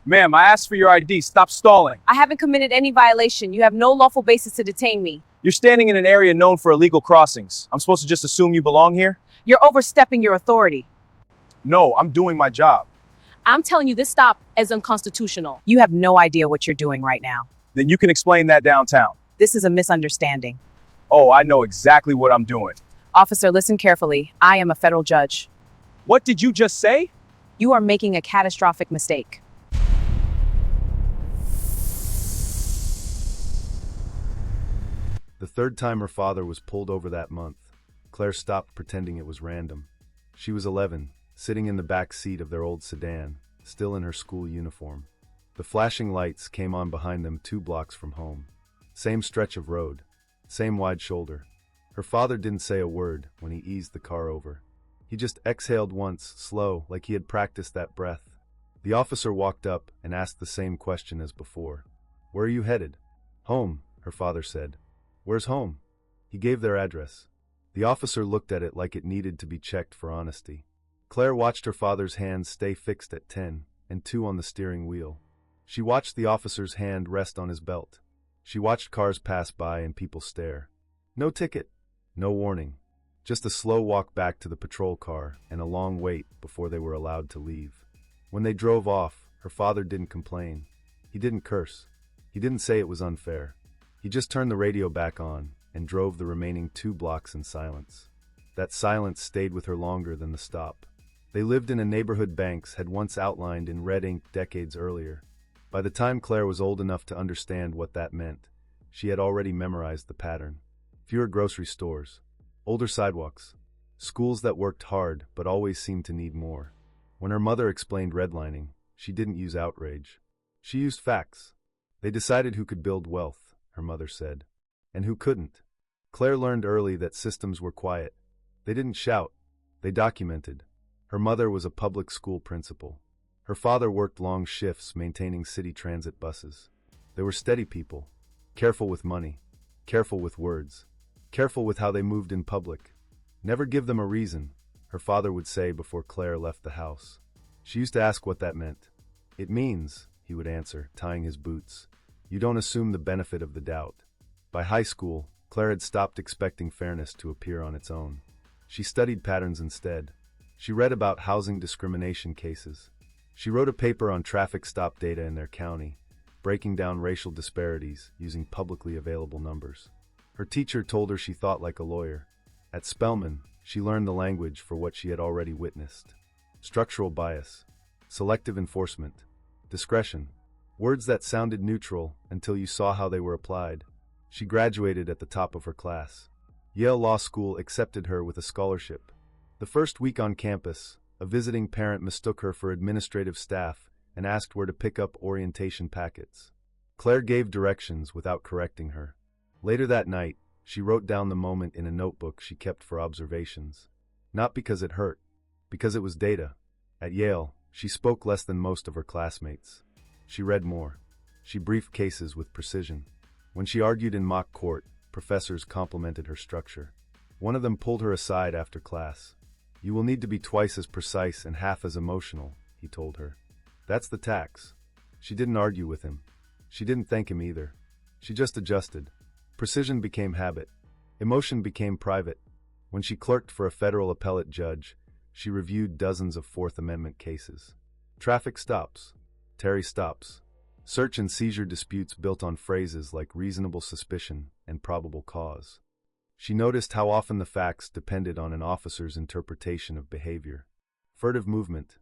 Ma'am, I asked for your ID. Stop stalling. I haven't committed any violation. You have no lawful basis to detain me. You're standing in an area known for illegal crossings. I'm supposed to just assume you belong here? You're overstepping your authority. No, I'm doing my job. I'm telling you, this stop is unconstitutional. You have no idea what you're doing right now. Then you can explain that downtown. This is a misunderstanding. Oh, I know exactly what I'm doing. Officer, listen carefully. I am a federal judge. What did you just say? You are making a catastrophic mistake. The third time her father was pulled over that month, Claire stopped pretending it was random. She was 11, sitting in the back seat of their old sedan, still in her school uniform. The flashing lights came on behind them 2 blocks from home. Same stretch of road, same wide shoulder. Her father didn't say a word when he eased the car over. He just exhaled once, slow, like he had practiced that breath. The officer walked up and asked the same question as before. "Where are you headed?" "Home," her father said. "Where's home?" He gave their address. The officer looked at it like it needed to be checked for honesty. Claire watched her father's hands stay fixed at 10 and 2 on the steering wheel. She watched the officer's hand rest on his belt. She watched cars pass by and people stare. No ticket, no warning. Just a slow walk back to the patrol car and a long wait before they were allowed to leave. When they drove off, her father didn't complain. He didn't curse. He didn't say it was unfair. He just turned the radio back on and drove the remaining 2 blocks in silence. That silence stayed with her longer than the stop. They lived in a neighborhood Banks had once outlined in red ink decades earlier. By the time Claire was old enough to understand what that meant, she had already memorized the pattern. Fewer grocery stores, older sidewalks, schools that worked hard but always seemed to need more. When her mother explained redlining, she didn't use outrage. She used facts. They decided who could build wealth, her mother said, and who couldn't. Claire learned early that systems were quiet. They didn't shout. They documented. Her mother was a public school principal. Her father worked long shifts maintaining city transit buses. They were steady people, careful with money, careful with words, careful with how they moved in public. "Never give them a reason," her father would say before Claire left the house. She used to ask what that meant. "It means," he would answer, tying his boots, "you don't assume the benefit of the doubt." By high school, Claire had stopped expecting fairness to appear on its own. She studied patterns instead. She read about housing discrimination cases. She wrote a paper on traffic stop data in their county, breaking down racial disparities using publicly available numbers. Her teacher told her she thought like a lawyer. At Spelman, she learned the language for what she had already witnessed. Structural bias, selective enforcement, discretion, words that sounded neutral until you saw how they were applied. She graduated at the top of her class. Yale Law School accepted her with a scholarship. The first week on campus, a visiting parent mistook her for administrative staff and asked where to pick up orientation packets. Claire gave directions without correcting her. Later that night, she wrote down the moment in a notebook she kept for observations. Not because it hurt, because it was data. At Yale, she spoke less than most of her classmates. She read more. She briefed cases with precision. When she argued in mock court, professors complimented her structure. One of them pulled her aside after class. "You will need to be twice as precise and half as emotional," he told her. "That's the tax." She didn't argue with him. She didn't thank him either. She just adjusted. Precision became habit. Emotion became private. When she clerked for a federal appellate judge, she reviewed dozens of Fourth Amendment cases. Traffic stops. Terry stops. Search and seizure disputes built on phrases like reasonable suspicion and probable cause. She noticed how often the facts depended on an officer's interpretation of behavior. Furtive movement,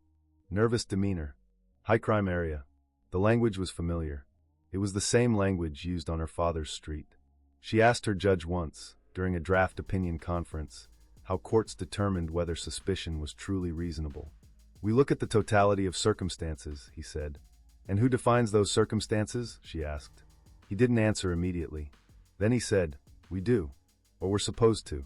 nervous demeanor, high crime area. The language was familiar. It was the same language used on her father's street. She asked her judge once, during a draft opinion conference, how courts determined whether suspicion was truly reasonable. "We look at the totality of circumstances," he said. "And who defines those circumstances?" she asked. He didn't answer immediately. Then he said, "We do. Or we're supposed to."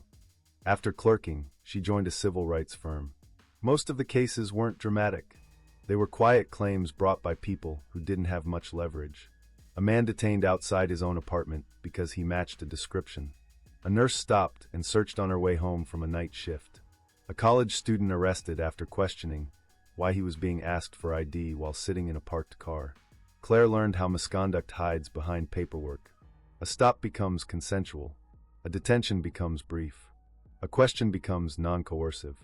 After clerking, she joined a civil rights firm. Most of the cases weren't dramatic. They were quiet claims brought by people who didn't have much leverage. A man detained outside his own apartment because he matched a description. A nurse stopped and searched on her way home from a night shift. A college student arrested after questioning why he was being asked for ID while sitting in a parked car. Claire learned how misconduct hides behind paperwork. A stop becomes consensual. A detention becomes brief. A question becomes non-coercive.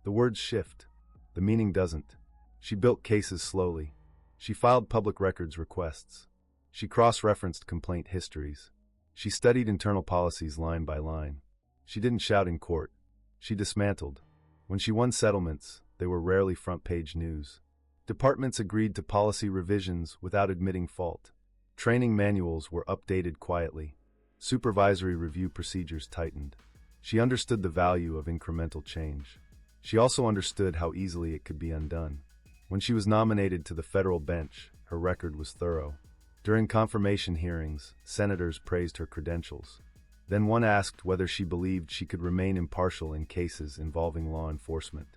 The words shift. The meaning doesn't. She built cases slowly. She filed public records requests. She cross-referenced complaint histories. She studied internal policies line by line. She didn't shout in court. She dismantled. When she won settlements, they were rarely front-page news. Departments agreed to policy revisions without admitting fault. Training manuals were updated quietly. Supervisory review procedures tightened. She understood the value of incremental change. She also understood how easily it could be undone. When she was nominated to the federal bench, her record was thorough. During confirmation hearings, senators praised her credentials. Then one asked whether she believed she could remain impartial in cases involving law enforcement.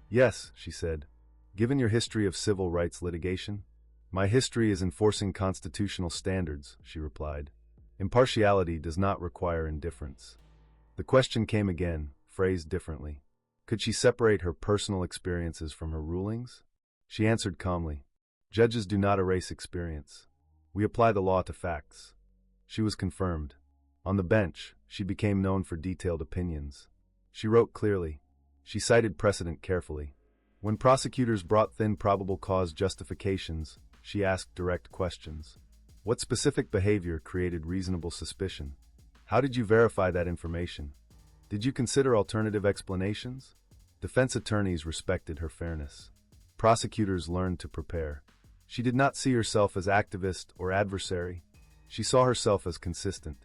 "Yes," she said. "Given your history of civil rights litigation?" "My history is enforcing constitutional standards," she replied. Impartiality does not require indifference. The question came again, phrased differently. Could she separate her personal experiences from her rulings? She answered calmly, "Judges do not erase experience. We apply the law to facts." She was confirmed. On the bench, she became known for detailed opinions. She wrote clearly. She cited precedent carefully. When prosecutors brought thin probable cause justifications, she asked direct questions. What specific behavior created reasonable suspicion? How did you verify that information? Did you consider alternative explanations? Defense attorneys respected her fairness. Prosecutors learned to prepare. She did not see herself as activist or adversary. She saw herself as consistent.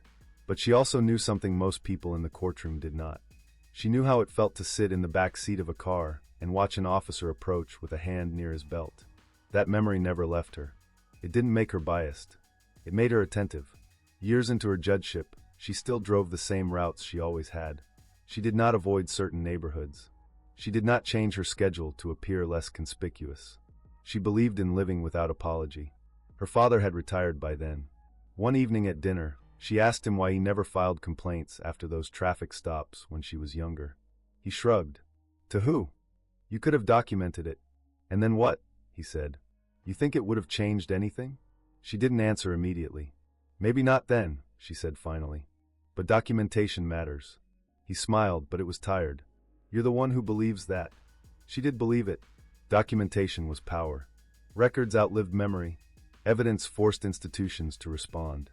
But she also knew something most people in the courtroom did not. She knew how it felt to sit in the back seat of a car and watch an officer approach with a hand near his belt. That memory never left her. It didn't make her biased. It made her attentive. Years into her judgeship, she still drove the same routes she always had. She did not avoid certain neighborhoods. She did not change her schedule to appear less conspicuous. She believed in living without apology. Her father had retired by then. One evening at dinner, she asked him why he never filed complaints after those traffic stops when she was younger. He shrugged. "To who? You could have documented it." "And then what?" he said. "You think it would have changed anything?" She didn't answer immediately. "Maybe not then," she said finally. "But documentation matters." He smiled, but it was tired. "You're the one who believes that." She did believe it. Documentation was power. Records outlived memory. Evidence forced institutions to respond.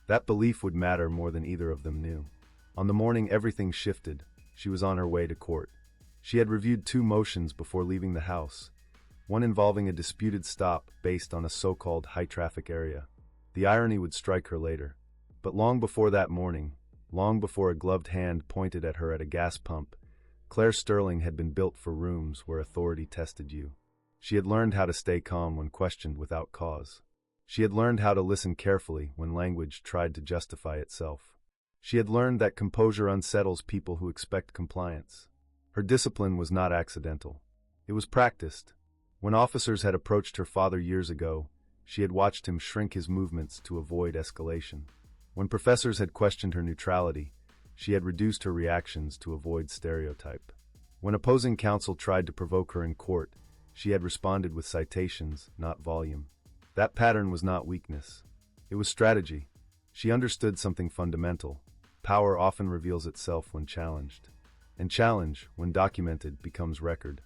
That belief would matter more than either of them knew. On the morning everything shifted, she was on her way to court. She had reviewed 2 motions before leaving the house, one involving a disputed stop based on a so-called high-traffic area. The irony would strike her later. But long before that morning, long before a gloved hand pointed at her at a gas pump, Claire Sterling had been built for rooms where authority tested you. She had learned how to stay calm when questioned without cause. She had learned how to listen carefully when language tried to justify itself. She had learned that composure unsettles people who expect compliance. Her discipline was not accidental. It was practiced. When officers had approached her father years ago, she had watched him shrink his movements to avoid escalation. When professors had questioned her neutrality, she had reduced her reactions to avoid stereotype. When opposing counsel tried to provoke her in court, she had responded with citations, not volume. That pattern was not weakness. It was strategy. She understood something fundamental. Power often reveals itself when challenged. And challenge, when documented, becomes record.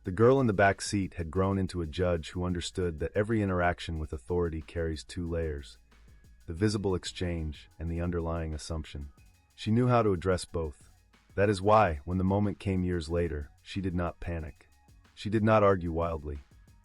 The girl in the back seat had grown into a judge who understood that every interaction with authority carries 2 layers: the visible exchange and the underlying assumption. She knew how to address both. That is why, when the moment came years later, she did not panic. She did not argue wildly.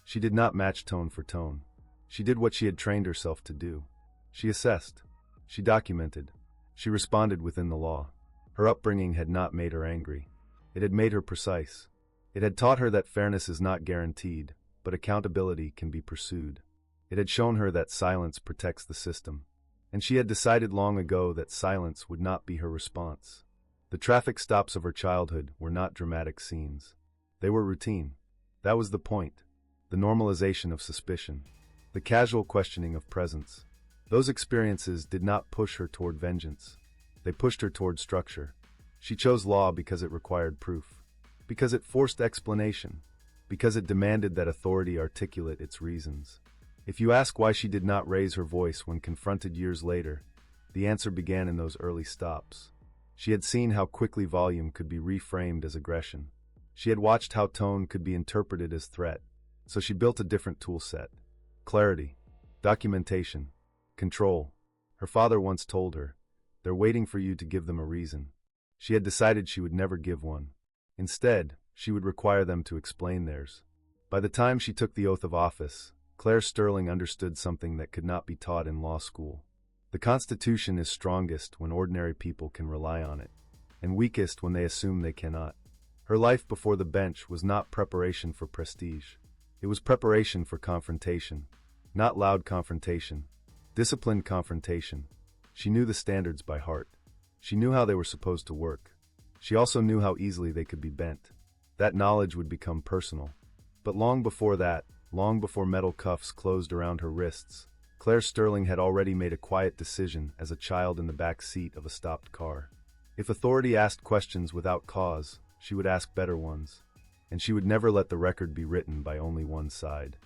She did not match tone for tone. She did what she had trained herself to do. She assessed. She documented. She responded within the law. Her upbringing had not made her angry. It had made her precise. It had taught her that fairness is not guaranteed, but accountability can be pursued. It had shown her that silence protects the system. And she had decided long ago that silence would not be her response. The traffic stops of her childhood were not dramatic scenes. They were routine. That was the point. The normalization of suspicion. The casual questioning of presence. Those experiences did not push her toward vengeance. They pushed her toward structure. She chose law because it required proof. Because it forced explanation. Because it demanded that authority articulate its reasons. If you ask why she did not raise her voice when confronted years later, the answer began in those early stops. She had seen how quickly volume could be reframed as aggression. She had watched how tone could be interpreted as threat, so she built a different tool set. Clarity, documentation, control. Her father once told her, "They're waiting for you to give them a reason." She had decided she would never give one. Instead, she would require them to explain theirs. By the time she took the oath of office, Claire Sterling understood something that could not be taught in law school. The Constitution is strongest when ordinary people can rely on it, and weakest when they assume they cannot. Her life before the bench was not preparation for prestige. It was preparation for confrontation. Not loud confrontation. Disciplined confrontation. She knew the standards by heart. She knew how they were supposed to work. She also knew how easily they could be bent. That knowledge would become personal. But long before that, long before metal cuffs closed around her wrists, Claire Sterling had already made a quiet decision as a child in the back seat of a stopped car. If authority asked questions without cause, she would ask better ones. And she would never let the record be written by only one side.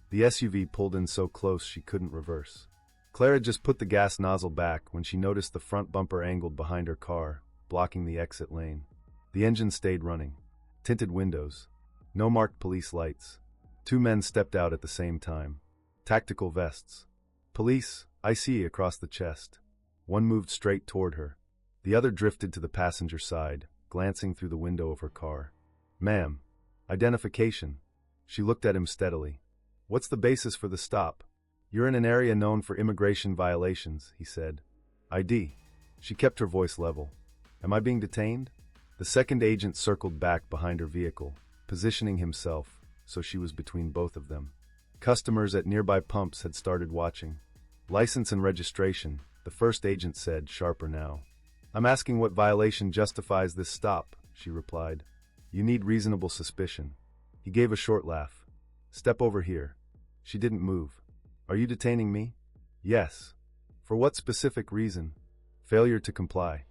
The SUV pulled in so close she couldn't reverse. Claire had just put the gas nozzle back when she noticed the front bumper angled behind her car, blocking the exit lane. The engine stayed running. Tinted windows. No marked police lights. Two men stepped out at the same time. Tactical vests. "Police, I see," across the chest. One moved straight toward her. The other drifted to the passenger side, glancing through the window of her car. "Ma'am. Identification." She looked at him steadily. "What's the basis for the stop?" "You're in an area known for immigration violations," he said. "ID." She kept her voice level. "Am I being detained?" The second agent circled back behind her vehicle, positioning himself, so she was between both of them. Customers at nearby pumps had started watching. "License and registration," the first agent said, sharper now. "I'm asking what violation justifies this stop," she replied. "You need reasonable suspicion." He gave a short laugh. "Step over here." She didn't move. "Are you detaining me?" "Yes." "For what specific reason?" "Failure to comply."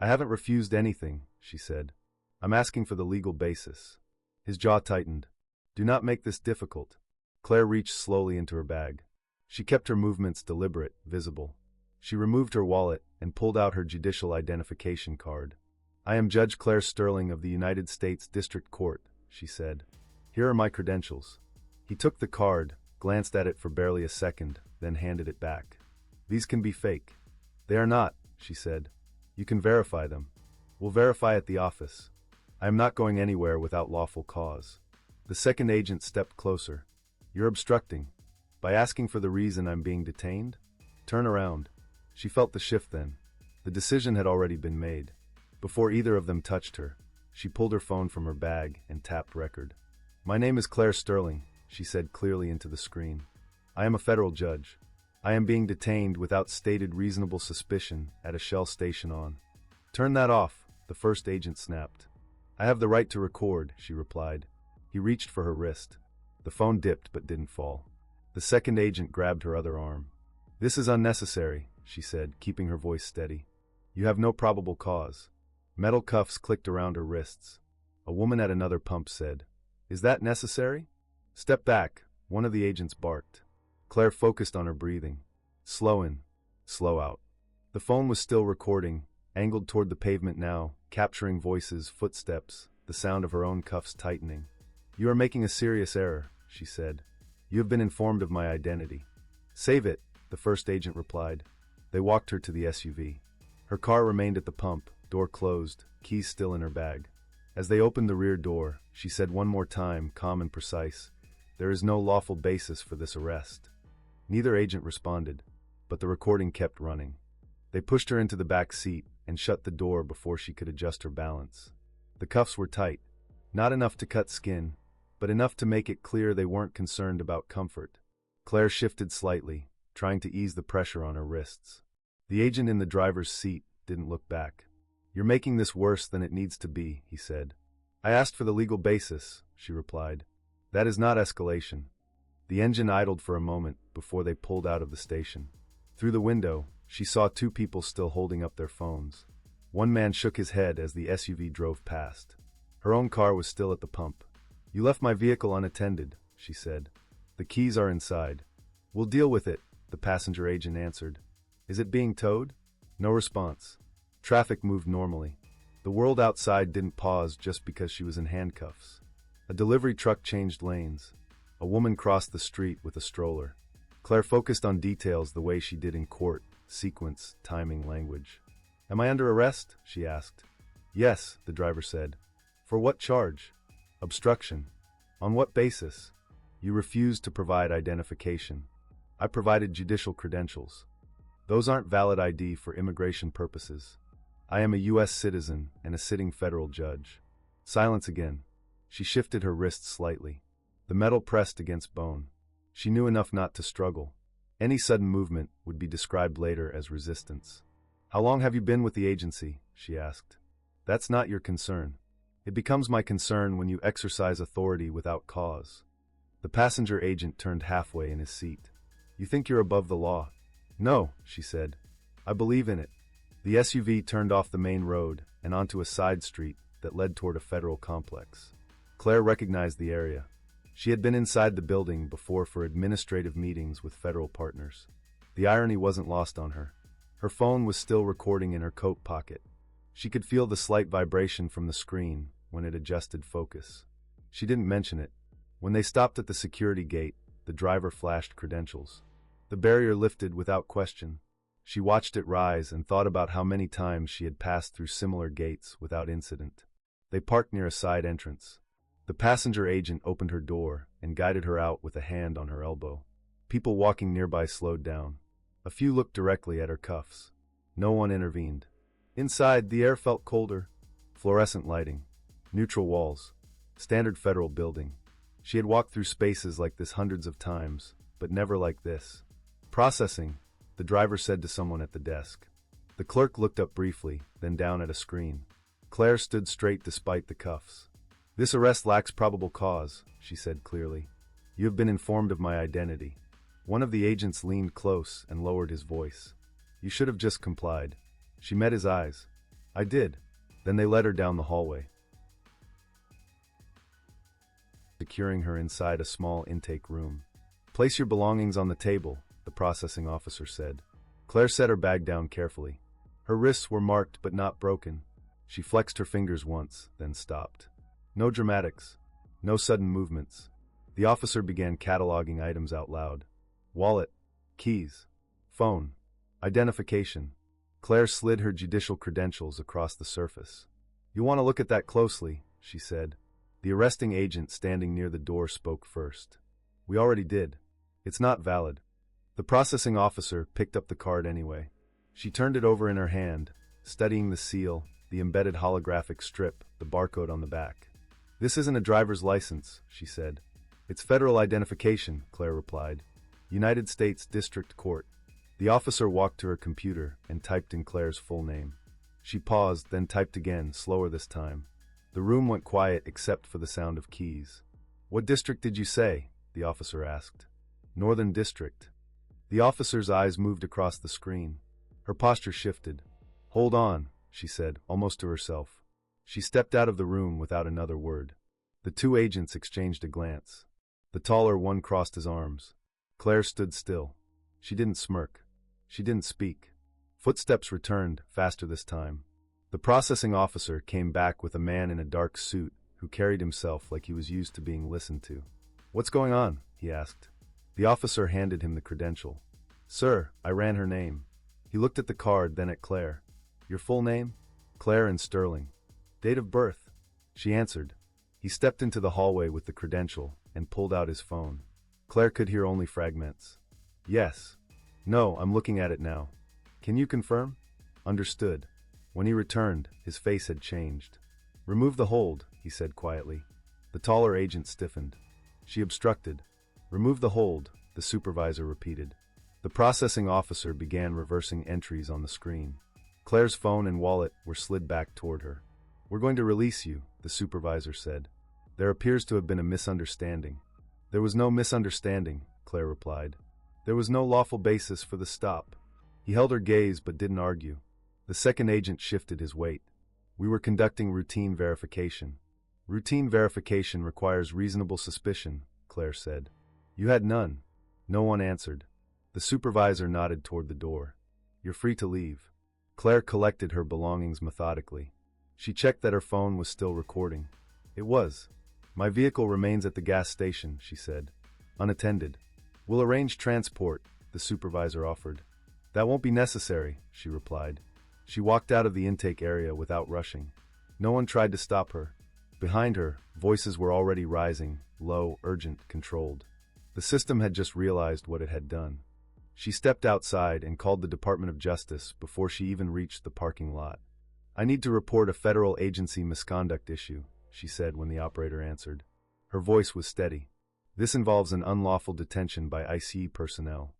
"I haven't refused anything," she said. "I'm asking for the legal basis." His jaw tightened. "Do not make this difficult." Claire reached slowly into her bag. She kept her movements deliberate, visible. She removed her wallet and pulled out her judicial identification card. "I am Judge Claire Sterling of the United States District Court," she said. "Here are my credentials." He took the card, glanced at it for barely a second, then handed it back. "These can be fake." "They are not," she said. "You can verify them." "We'll verify at the office." "I am not going anywhere without lawful cause." The second agent stepped closer. "You're obstructing. By asking for the reason I'm being detained?" "Turn around." She felt the shift then. The decision had already been made. Before either of them touched her, she pulled her phone from her bag and tapped record. "My name is Claire Sterling," she said clearly into the screen. "I am a federal judge. I am being detained without stated reasonable suspicion at a Shell station on." "Turn that off," the first agent snapped. "I have the right to record," she replied. He reached for her wrist. The phone dipped but didn't fall. The second agent grabbed her other arm. "This is unnecessary," she said, keeping her voice steady. "You have no probable cause." Metal cuffs clicked around her wrists. A woman at another pump said, "Is that necessary?" "Step back," one of the agents barked. Claire focused on her breathing. Slow in, slow out. The phone was still recording, angled toward the pavement now, capturing voices, footsteps, the sound of her own cuffs tightening. "You are making a serious error," she said. "You have been informed of my identity." "Save it," the first agent replied. They walked her to the SUV. Her car remained at the pump, door closed, keys still in her bag. As they opened the rear door, she said one more time, calm and precise, "There is no lawful basis for this arrest." Neither agent responded, but the recording kept running. They pushed her into the back seat and shut the door before she could adjust her balance. The cuffs were tight, not enough to cut skin, but enough to make it clear they weren't concerned about comfort. Claire shifted slightly, trying to ease the pressure on her wrists. The agent in the driver's seat didn't look back. "You're making this worse than it needs to be," he said. "I asked for the legal basis," she replied. "That is not escalation." The engine idled for a moment before they pulled out of the station. Through the window, she saw two people still holding up their phones. One man shook his head as the SUV drove past. Her own car was still at the pump. You left my vehicle unattended, she said. The keys are inside. We'll deal with it, the passenger agent answered. Is it being towed? No response. Traffic moved normally. The world outside didn't pause just because she was in handcuffs. A delivery truck changed lanes. A woman crossed the street with a stroller. Claire focused on details the way she did in court, sequence, timing, language. Am I under arrest? She asked. Yes, the driver said. For what charge? Obstruction. On what basis? You refused to provide identification. I provided judicial credentials. Those aren't valid ID for immigration purposes. I am a U.S. citizen and a sitting federal judge. Silence again. She shifted her wrist slightly. The metal pressed against bone. She knew enough not to struggle. Any sudden movement would be described later as resistance. How long have you been with the agency? She asked. That's not your concern. It becomes my concern when you exercise authority without cause. The passenger agent turned halfway in his seat. You think you're above the law? No, she said. I believe in it. The SUV turned off the main road and onto a side street that led toward a federal complex. Claire recognized the area. She had been inside the building before for administrative meetings with federal partners. The irony wasn't lost on her. Her phone was still recording in her coat pocket. She could feel the slight vibration from the screen when it adjusted focus. She didn't mention it. When they stopped at the security gate, the driver flashed credentials. The barrier lifted without question. She watched it rise and thought about how many times she had passed through similar gates without incident. They parked near a side entrance. The passenger agent opened her door and guided her out with a hand on her elbow. People walking nearby slowed down. A few looked directly at her cuffs. No one intervened. Inside, the air felt colder. Fluorescent lighting. Neutral walls. Standard federal building. She had walked through spaces like this hundreds of times, but never like this. Processing, the driver said to someone at the desk. The clerk looked up briefly, then down at a screen. Claire stood straight despite the cuffs. This arrest lacks probable cause, she said clearly. You have been informed of my identity. One of the agents leaned close and lowered his voice. You should have just complied. She met his eyes. I did. Then they led her down the hallway, securing her inside a small intake room. Place your belongings on the table, the processing officer said. Claire set her bag down carefully. Her wrists were marked but not broken. She flexed her fingers once, then stopped. No dramatics. No sudden movements. The officer began cataloging items out loud. Wallet. Keys. Phone. Identification. Claire slid her judicial credentials across the surface. You want to look at that closely, she said. The arresting agent standing near the door spoke first. We already did. It's not valid. The processing officer picked up the card anyway. She turned it over in her hand, studying the seal, the embedded holographic strip, the barcode on the back. This isn't a driver's license, she said. It's federal identification, Claire replied. United States District Court. The officer walked to her computer and typed in Claire's full name. She paused, then typed again, slower this time. The room went quiet except for the sound of keys. What district did you say? The officer asked. Northern District. The officer's eyes moved across the screen. Her posture shifted. Hold on, she said, almost to herself. She stepped out of the room without another word. The two agents exchanged a glance. The taller one crossed his arms. Claire stood still. She didn't smirk. She didn't speak. Footsteps returned, faster this time. The processing officer came back with a man in a dark suit who carried himself like he was used to being listened to. What's going on? He asked. The officer handed him the credential. Sir, I ran her name. He looked at the card, then at Claire. Your full name? Claire and Sterling. Date of birth? She answered. He stepped into the hallway with the credential and pulled out his phone. Claire could hear only fragments. Yes. No, I'm looking at it now. Can you confirm? Understood. When he returned, his face had changed. Remove the hold, he said quietly. The taller agent stiffened. She obstructed. Remove the hold, the supervisor repeated. The processing officer began reversing entries on the screen. Claire's phone and wallet were slid back toward her. We're going to release you, the supervisor said. There appears to have been a misunderstanding. There was no misunderstanding, Claire replied. There was no lawful basis for the stop. He held her gaze but didn't argue. The second agent shifted his weight. We were conducting routine verification. Routine verification requires reasonable suspicion, Claire said. You had none. No one answered. The supervisor nodded toward the door. You're free to leave. Claire collected her belongings methodically. She checked that her phone was still recording. It was. My vehicle remains at the gas station, she said. Unattended. We'll arrange transport, the supervisor offered. That won't be necessary, she replied. She walked out of the intake area without rushing. No one tried to stop her. Behind her, voices were already rising, low, urgent, controlled. The system had just realized what it had done. She stepped outside and called the Department of Justice before she even reached the parking lot. I need to report a federal agency misconduct issue, she said when the operator answered. Her voice was steady. This involves an unlawful detention by ICE personnel.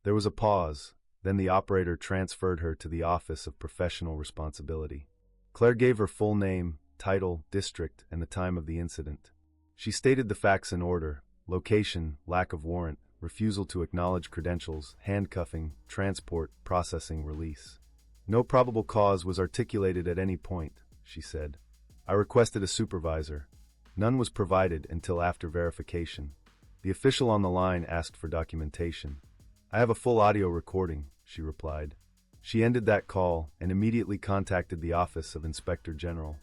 There was a pause, then the operator transferred her to the Office of Professional Responsibility. Claire gave her full name, title, district, and the time of the incident. She stated the facts in order: location, lack of warrant, refusal to acknowledge credentials, handcuffing, transport, processing, release. No probable cause was articulated at any point, she said. I requested a supervisor. None was provided until after verification. The official on the line asked for documentation. I have a full audio recording, she replied. She ended that call and immediately contacted the Office of Inspector General.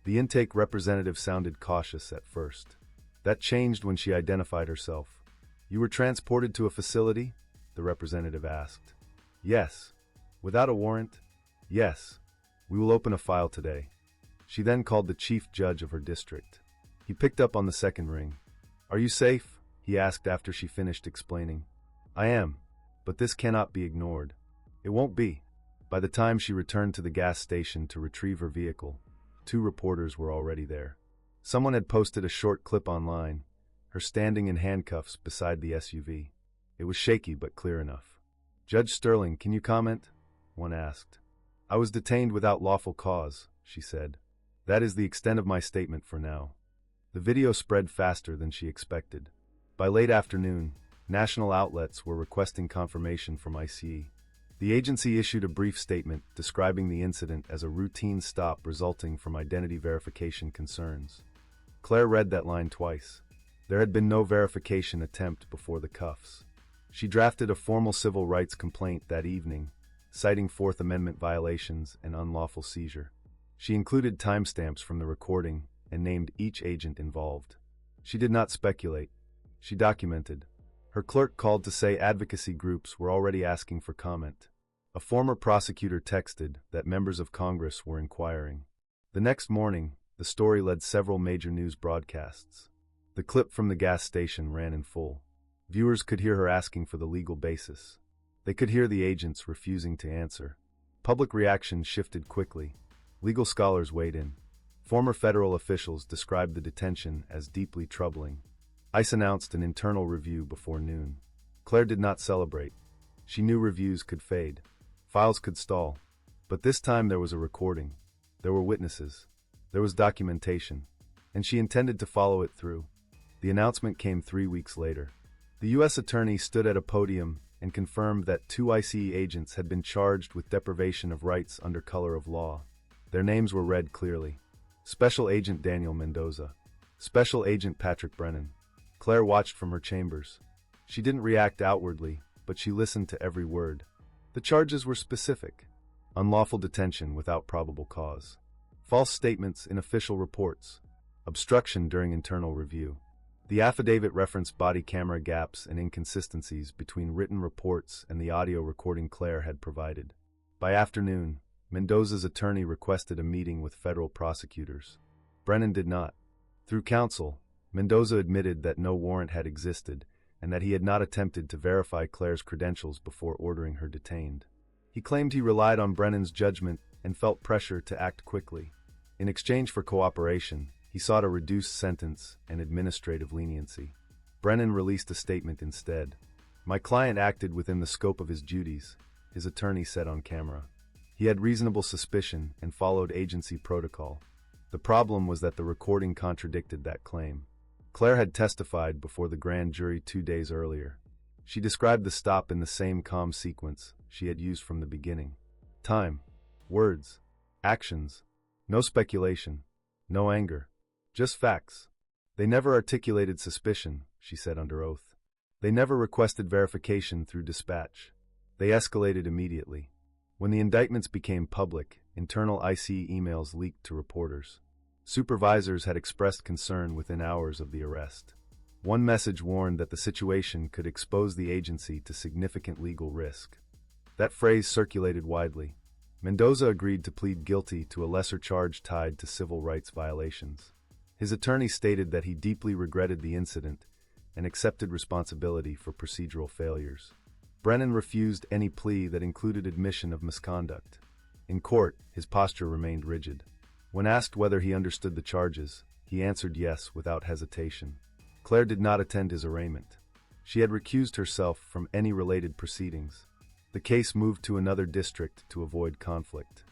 The intake representative sounded cautious at first. That changed when she identified herself. You were transported to a facility? The representative asked. Yes. Without a warrant? Yes. We will open a file today. She then called the chief judge of her district. He picked up on the second ring. Are you safe? He asked after she finished explaining. I am, but this cannot be ignored. It won't be. By the time she returned to the gas station to retrieve her vehicle, 2 reporters were already there. Someone had posted a short clip online, her standing in handcuffs beside the SUV. It was shaky but clear enough. Judge Sterling, can you comment? One asked. I was detained without lawful cause, she said. That is the extent of my statement for now. The video spread faster than she expected. By late afternoon, national outlets were requesting confirmation from ICE. The agency issued a brief statement describing the incident as a routine stop resulting from identity verification concerns. Claire read that line twice. There had been no verification attempt before the cuffs. She drafted a formal civil rights complaint that evening, citing Fourth Amendment violations and unlawful seizure. She included timestamps from the recording and named each agent involved. She did not speculate. She documented. Her clerk called to say advocacy groups were already asking for comment. A former prosecutor texted that members of Congress were inquiring. The next morning, the story led several major news broadcasts. The clip from the gas station ran in full. Viewers could hear her asking for the legal basis. They could hear the agents refusing to answer. Public reaction shifted quickly. Legal scholars weighed in. Former federal officials described the detention as deeply troubling. ICE announced an internal review before noon. Claire did not celebrate. She knew reviews could fade. Files could stall. But this time there was a recording. There were witnesses. There was documentation. And she intended to follow it through. The announcement came 3 weeks later. The U.S. attorney stood at a podium and confirmed that 2 ICE agents had been charged with deprivation of rights under color of law. Their names were read clearly. Special Agent Daniel Mendoza. Special Agent Patrick Brennan. Claire watched from her chambers. She didn't react outwardly, but she listened to every word. The charges were specific. Unlawful detention without probable cause. False statements in official reports. Obstruction during internal review. The affidavit referenced body camera gaps and inconsistencies between written reports and the audio recording Claire had provided. By afternoon, Mendoza's attorney requested a meeting with federal prosecutors. Brennan did not. Through counsel, Mendoza admitted that no warrant had existed and that he had not attempted to verify Claire's credentials before ordering her detained. He claimed he relied on Brennan's judgment and felt pressure to act quickly. In exchange for cooperation, he sought a reduced sentence and administrative leniency. Brennan released a statement instead. My client acted within the scope of his duties, his attorney said on camera. He had reasonable suspicion and followed agency protocol. The problem was that the recording contradicted that claim. Claire had testified before the grand jury 2 days earlier. She described the stop in the same calm sequence she had used from the beginning. Time, words, actions, no speculation, no anger. Just facts. They never articulated suspicion, she said under oath. They never requested verification through dispatch. They escalated immediately. When the indictments became public, internal IC emails leaked to reporters. Supervisors had expressed concern within hours of the arrest. One message warned that the situation could expose the agency to significant legal risk. That phrase circulated widely. Mendoza agreed to plead guilty to a lesser charge tied to civil rights violations. His attorney stated that he deeply regretted the incident and accepted responsibility for procedural failures. Brennan refused any plea that included admission of misconduct. In court, his posture remained rigid. When asked whether he understood the charges, he answered yes without hesitation. Claire did not attend his arraignment. She had recused herself from any related proceedings. The case moved to another district to avoid conflict.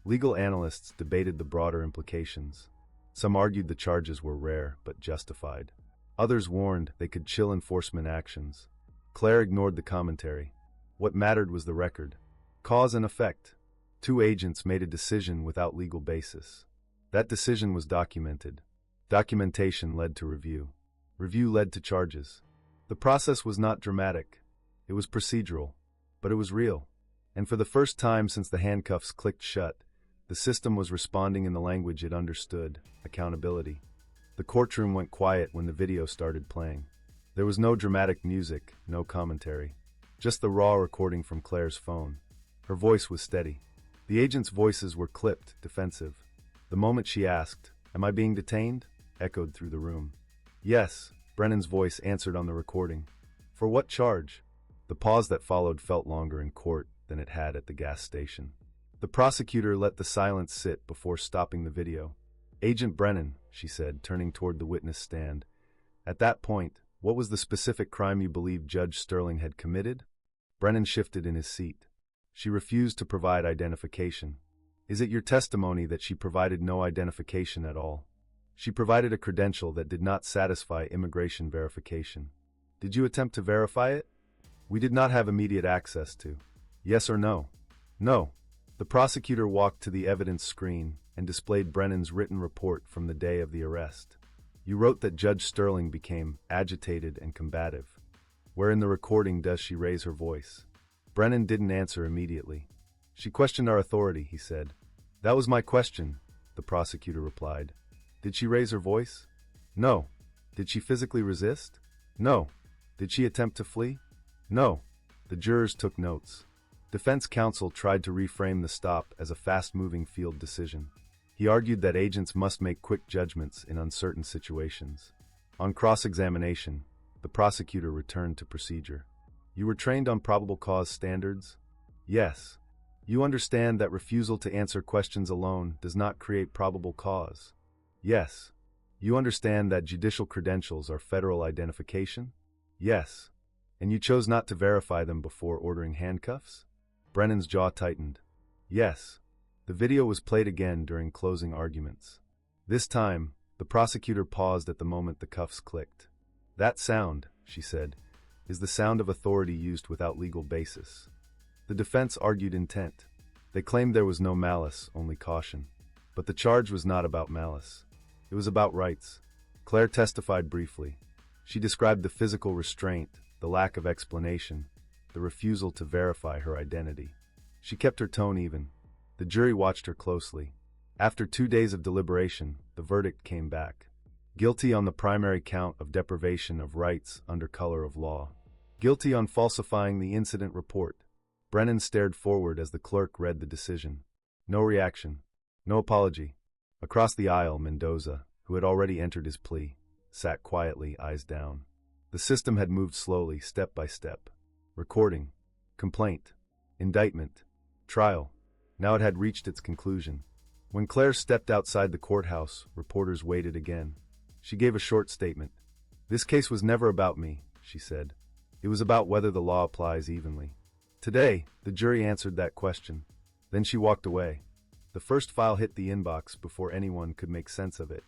Legal analysts debated the broader implications. Some argued the charges were rare but justified. Others warned they could chill enforcement actions. Claire ignored the commentary. What mattered was the record. Cause and effect. 2 agents made a decision without legal basis. That decision was documented. Documentation led to review. Review led to charges. The process was not dramatic. It was procedural. But it was real. And for the first time since the handcuffs clicked shut, the system was responding in the language it understood: accountability. The courtroom went quiet when the video started playing. There was no dramatic music, no commentary. Just the raw recording from Claire's phone. Her voice was steady. The agents' voices were clipped, defensive. The moment she asked, "Am I being detained?" echoed through the room. "Yes," Brennan's voice answered on the recording. "For what charge?" The pause that followed felt longer in court than it had at the gas station. The prosecutor let the silence sit before stopping the video. "Agent Brennan," she said, turning toward the witness stand. "At that point, what was the specific crime you believed Judge Sterling had committed?" Brennan shifted in his seat. She refused to provide identification. "Is it your testimony that she provided no identification at all?" "She provided a credential that did not satisfy immigration verification." "Did you attempt to verify it?" "We did not have immediate access to." "Yes or no?" "No." The prosecutor walked to the evidence screen and displayed Brennan's written report from the day of the arrest. "You wrote that Judge Sterling became agitated and combative. Where in the recording does she raise her voice?" Brennan didn't answer immediately. "She questioned our authority," he said. "That was my question," the prosecutor replied. "Did she raise her voice?" "No." "Did she physically resist?" "No." "Did she attempt to flee?" "No." The jurors took notes. Defense counsel tried to reframe the stop as a fast-moving field decision. He argued that agents must make quick judgments in uncertain situations. On cross-examination, the prosecutor returned to procedure. "You were trained on probable cause standards?" "Yes." "You understand that refusal to answer questions alone does not create probable cause?" "Yes." "You understand that judicial credentials are federal identification?" "Yes." "And you chose not to verify them before ordering handcuffs?" Brennan's jaw tightened. "Yes." The video was played again during closing arguments. This time, the prosecutor paused at the moment the cuffs clicked. "That sound," she said, "is the sound of authority used without legal basis." The defense argued intent. They claimed there was no malice, only caution. But the charge was not about malice. It was about rights. Claire testified briefly. She described the physical restraint, the lack of explanation, the refusal to verify her identity. She kept her tone even. The jury watched her closely. After 2 days of deliberation, the verdict came back. Guilty on the primary count of deprivation of rights under color of law. Guilty on falsifying the incident report. Brennan stared forward as the clerk read the decision. No reaction. No apology. Across the aisle, Mendoza, who had already entered his plea, sat quietly, eyes down. The system had moved slowly, step by step. Recording. Complaint. Indictment. Trial. Now it had reached its conclusion. When Claire stepped outside the courthouse, reporters waited again. She gave a short statement. "This case was never about me," she said. "It was about whether the law applies evenly." Today, the jury answered that question. Then she walked away. The first file hit the inbox before anyone could make sense of it.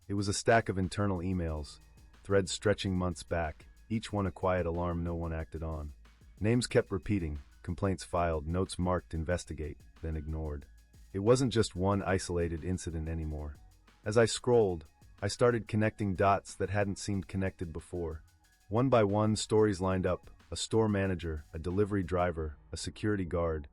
It was a stack of internal emails, threads stretching months back, each one a quiet alarm no one acted on. Names kept repeating, complaints filed, notes marked investigate, then ignored. It wasn't just one isolated incident anymore. As I scrolled, I started connecting dots that hadn't seemed connected before. One by one, stories lined up: a store manager, a delivery driver, a security guard,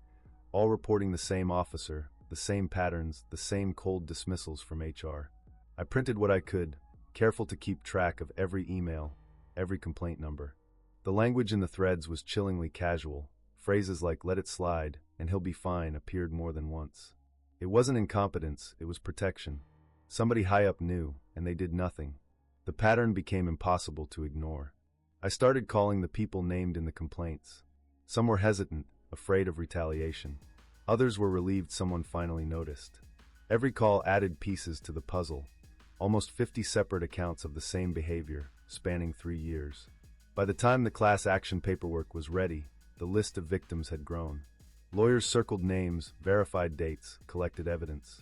all reporting the same officer, the same patterns, the same cold dismissals from HR. I printed what I could, careful to keep track of every email, every complaint number. The language in the threads was chillingly casual. Phrases like "let it slide" and "he'll be fine" appeared more than once. It wasn't incompetence, it was protection. Somebody high up knew, and they did nothing. The pattern became impossible to ignore. I started calling the people named in the complaints. Some were hesitant, afraid of retaliation. Others were relieved someone finally noticed. Every call added pieces to the puzzle, almost 50 separate accounts of the same behavior, spanning 3 years. By the time the class action paperwork was ready, the list of victims had grown. Lawyers circled names, verified dates, collected evidence.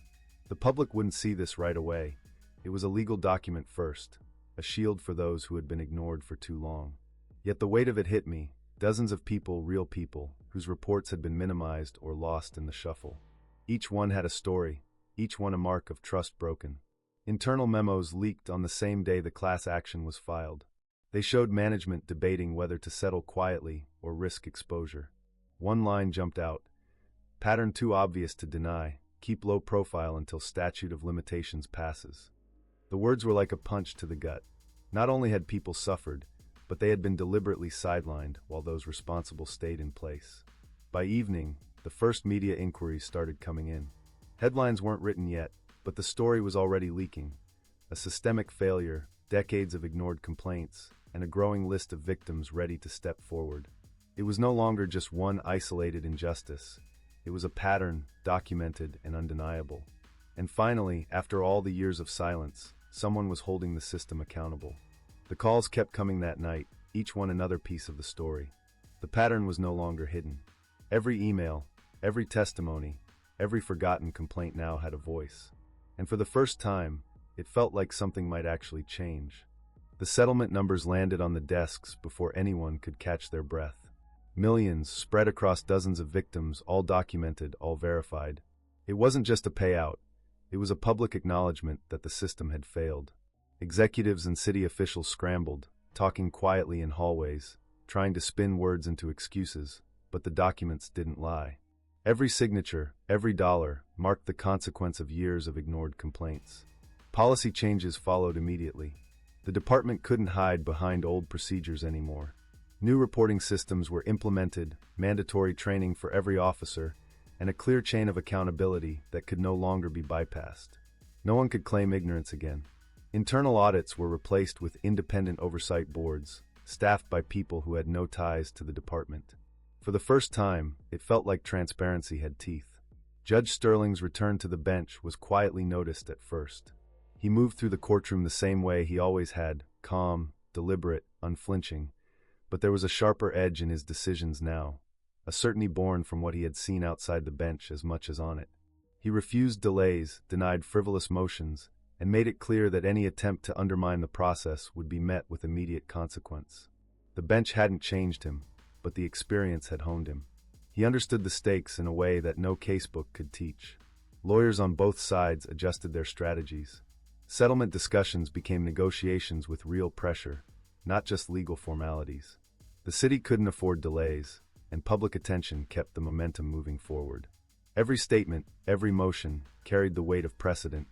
The public wouldn't see this right away. It was a legal document first, a shield for those who had been ignored for too long. Yet the weight of it hit me: dozens of people, real people, whose reports had been minimized or lost in the shuffle. Each one had a story, each one a mark of trust broken. Internal memos leaked on the same day the class action was filed. They showed management debating whether to settle quietly or risk exposure. One line jumped out: pattern too obvious to deny, keep low profile until statute of limitations passes. The words were like a punch to the gut. Not only had people suffered, but they had been deliberately sidelined while those responsible stayed in place. By evening, the first media inquiries started coming in. Headlines weren't written yet, but the story was already leaking. A systemic failure, decades of ignored complaints, and a growing list of victims ready to step forward. It was no longer just one isolated injustice. It was a pattern, documented and undeniable. And finally, after all the years of silence, someone was holding the system accountable. The calls kept coming that night, each one another piece of the story. The pattern was no longer hidden. Every email, every testimony, every forgotten complaint now had a voice. And for the first time, it felt like something might actually change. The settlement numbers landed on the desks before anyone could catch their breath. Millions spread across dozens of victims, all documented, all verified. It wasn't just a payout. It was a public acknowledgement that the system had failed. Executives and city officials scrambled, talking quietly in hallways, trying to spin words into excuses, but the documents didn't lie. Every signature, every dollar, marked the consequence of years of ignored complaints. Policy changes followed immediately. The department couldn't hide behind old procedures anymore. New reporting systems were implemented, mandatory training for every officer, and a clear chain of accountability that could no longer be bypassed. No one could claim ignorance again. Internal audits were replaced with independent oversight boards, staffed by people who had no ties to the department. For the first time, it felt like transparency had teeth. Judge Sterling's return to the bench was quietly noticed at first. He moved through the courtroom the same way he always had, calm, deliberate, unflinching. But there was a sharper edge in his decisions now, a certainty born from what he had seen outside the bench as much as on it. He refused delays, denied frivolous motions, and made it clear that any attempt to undermine the process would be met with immediate consequence. The bench hadn't changed him, but the experience had honed him. He understood the stakes in a way that no casebook could teach. Lawyers on both sides adjusted their strategies. Settlement discussions became negotiations with real pressure, not just legal formalities. The city couldn't afford delays, and public attention kept the momentum moving forward. Every statement, every motion, carried the weight of precedent.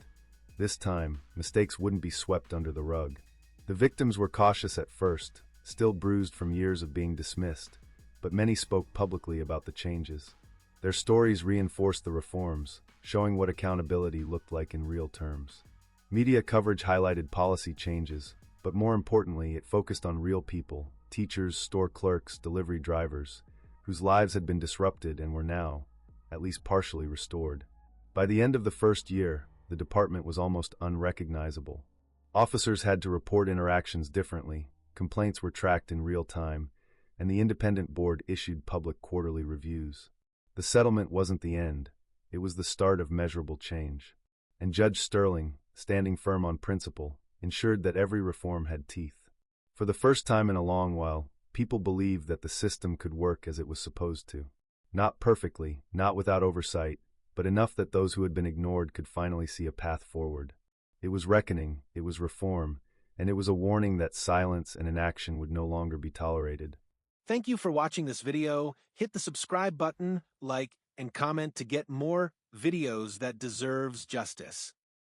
This time, mistakes wouldn't be swept under the rug. The victims were cautious at first, still bruised from years of being dismissed, but many spoke publicly about the changes. Their stories reinforced the reforms, showing what accountability looked like in real terms. Media coverage highlighted policy changes, but more importantly, it focused on real people, teachers, store clerks, delivery drivers, whose lives had been disrupted and were now, at least partially, restored. By the end of the first year, the department was almost unrecognizable. Officers had to report interactions differently, complaints were tracked in real time, and the independent board issued public quarterly reviews. The settlement wasn't the end, it was the start of measurable change. And Judge Sterling, standing firm on principle, ensured that every reform had teeth. For the first time in a long while, people believed that the system could work as it was supposed to. Not perfectly, not without oversight, but enough that those who had been ignored could finally see a path forward. It was reckoning, it was reform, and it was a warning that silence and inaction would no longer be tolerated. Thank you for watching this video. Hit the subscribe button, like, and comment to get more videos that deserves justice.